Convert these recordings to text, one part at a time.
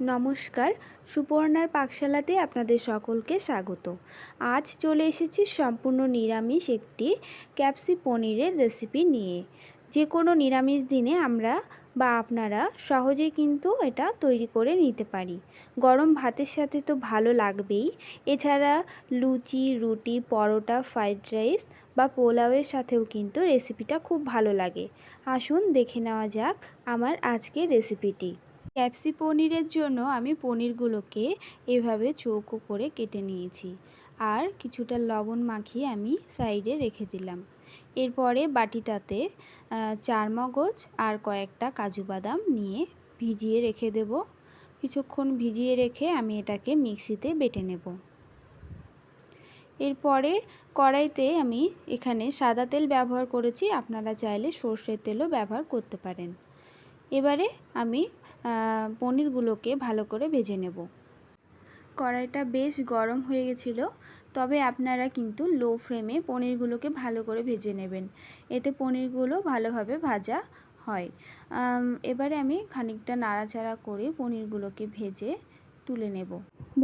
নমস্কার, সুপর্ণার পাকশালাতে আপনাদের সকলকে স্বাগত। আজ চলে এসেছি সম্পূর্ণ নিরামিষ একটি ক্যাপসি পনিরের রেসিপি নিয়ে। যে কোনো নিরামিষ দিনে আমরা বা আপনারা সহজেই কিন্তু এটা তৈরি করে নিতে পারি। গরম ভাতের সাথে তো ভালো লাগবেই, এছাড়া লুচি, রুটি, পরোটা, ফ্রাইড রাইস বা পোলাওয়ের সাথেও কিন্তু রেসিপিটা খুব ভালো লাগে। আসুন দেখে নেওয়া যাক আমার আজকের রেসিপিটি। ক্যাপসি পনিরের জন্য আমি পনিরগুলোকে এভাবে চৌকো করে কেটে নিয়েছি আর কিছুটা লবণ মাখিয়ে আমি সাইডে রেখে দিলাম। এরপরে বাটিটাতে চারমগজ আর কয়েকটা কাজু বাদাম নিয়ে ভিজিয়ে রেখে দেব। কিছুক্ষণ ভিজিয়ে রেখে আমি এটাকে মিক্সিতে বেটে নেব। এরপরে কড়াইতে আমি এখানে সাদা তেল ব্যবহার করেছি, আপনারা চাইলে সর্ষের তেলও ব্যবহার করতে পারেন। এবারে আমি পনিরগুলোকে ভালো করে ভেজে নেব। কড়াইটা বেশ গরম হয়ে গেছিল, তবে আপনারা কিন্তু লো ফ্লেমে পনিরগুলোকে ভালো করে ভেজে নেবেন, এতে পনিরগুলো ভালোভাবে ভাজা হয়। এবারে আমি খানিকটা নাড়াচাড়া করে পনিরগুলোকে ভেজে তুলে নেব।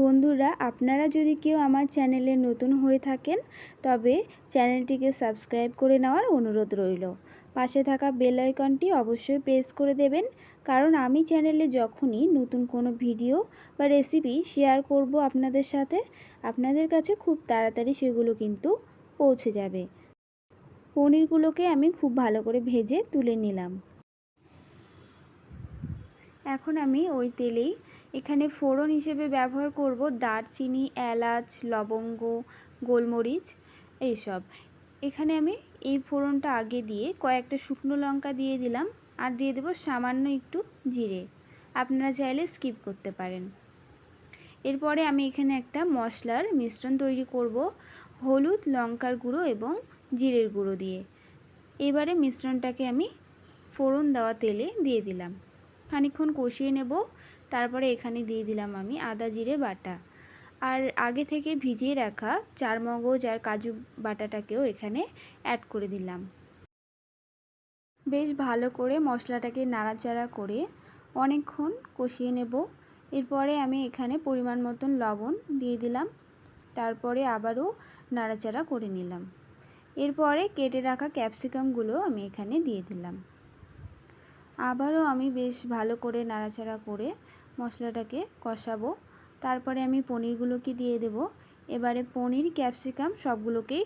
বন্ধুরা, আপনারা যদি কেউ আমার চ্যানেলে নতুন হয়ে থাকেন তবে চ্যানেলটিকে সাবস্ক্রাইব করে নেওয়ার অনুরোধ রইল। পাশে থাকা বেল আইকনটি অবশ্যই প্রেস করে দেবেন, কারণ আমি চ্যানেলে যখনই নতুন কোনো ভিডিও বা রেসিপি শেয়ার করব আপনাদের সাথে, আপনাদের কাছে খুব তাড়াতাড়ি সেগুলো কিন্তু পৌঁছে যাবে। পনিরগুলোকে আমি খুব ভালো করে ভেজে তুলে নিলাম। এখন আমি ওই তেলেই এখানে ফোড়ন হিসেবে ব্যবহার করব দারচিনি, এলাচ, লবঙ্গ, গোলমরিচ এইসব। এখানে আমি এই ফোড়নটা আগে দিয়ে কয়েকটা শুকনো লঙ্কা দিয়ে দিলাম আর দিয়ে দেব সামান্য একটু জিরে। আপনারা চাইলে স্কিপ করতে পারেন। এরপরে আমি এখানে একটা মশলার মিশ্রণ তৈরি করব, হলুদ, লঙ্কার গুঁড়ো এবং জিরের গুঁড়ো দিয়ে। এবারে মিশ্রণটাকে আমি ফোড়ন দেওয়া তেলে দিয়ে দিলাম, খানিকক্ষণ কষিয়ে নেব। তারপরে এখানে দিয়ে দিলাম আমি আদা জিরে বাটা আর আগে থেকে ভিজিয়ে রাখা চারমগজ আর কাজু বাটাটাকেও এখানে অ্যাড করে দিলাম। বেশ ভালো করে মশলাটাকে নাড়াচাড়া করে অনেকক্ষণ কষিয়ে নেব। এরপরে আমি এখানে পরিমাণ মতন লবণ দিয়ে দিলাম, তারপরে আবারও নাড়াচাড়া করে নিলাম। এরপরে কেটে রাখা ক্যাপসিকামগুলো আমি এখানে দিয়ে দিলাম। আবারও আমি বেশ ভালো করে নাড়াচাড়া করে মশলাটাকে কষাবো। তারপরে আমি পনিরগুলোকে দিয়ে দেব। এবারে পনির, ক্যাপসিকাম সবগুলোকেই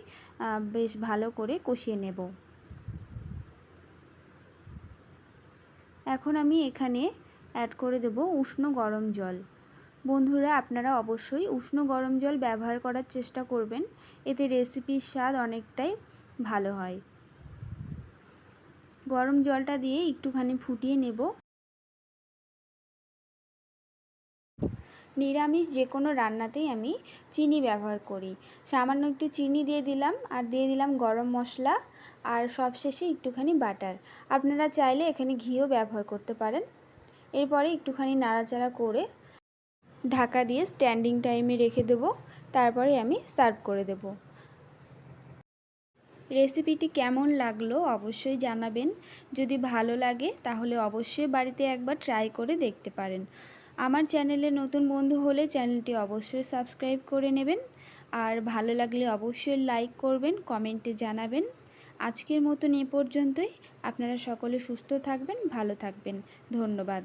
বেশ ভালো করে কষিয়ে নেব। এখন আমি এখানে অ্যাড করে দেব উষ্ণ গরম জল। বন্ধুরা, আপনারা অবশ্যই উষ্ণ গরম জল ব্যবহার করার চেষ্টা করবেন, এতে রেসিপির স্বাদ অনেকটাই ভালো হয়। গরম জলটা দিয়ে একটুখানি ফুটিয়ে নেব। নিরামিষ যে কোনো রান্নাতেই আমি চিনি ব্যবহার করি। সামান্য একটু চিনি দিয়ে দিলাম আর দিয়ে দিলাম গরম মশলা আর সবশেষে একটুখানি বাটার। আপনারা চাইলে এখানে ঘিও ব্যবহার করতে পারেন। এরপরে একটুখানি নাড়াচাড়া করে ঢাকা দিয়ে স্ট্যান্ডিং টাইমে রেখে দেব। তারপরে আমি সার্ভ করে দেব। রেসিপিটি কেমন লাগলো অবশ্যই জানাবেন। যদি ভালো লাগে তাহলে অবশ্যই বাড়িতে একবার ট্রাই করে দেখতে পারেন। আমার চ্যানেলে নতুন বন্ধু হলে চ্যানেলটি অবশ্যই সাবস্ক্রাইব করে নেবেন আর ভালো লাগলে অবশ্যই লাইক করবেন, কমেন্টে জানাবেন। আজকের মতন এ পর্যন্তই। আপনারা সকলে সুস্থ থাকবেন, ভালো থাকবেন। ধন্যবাদ।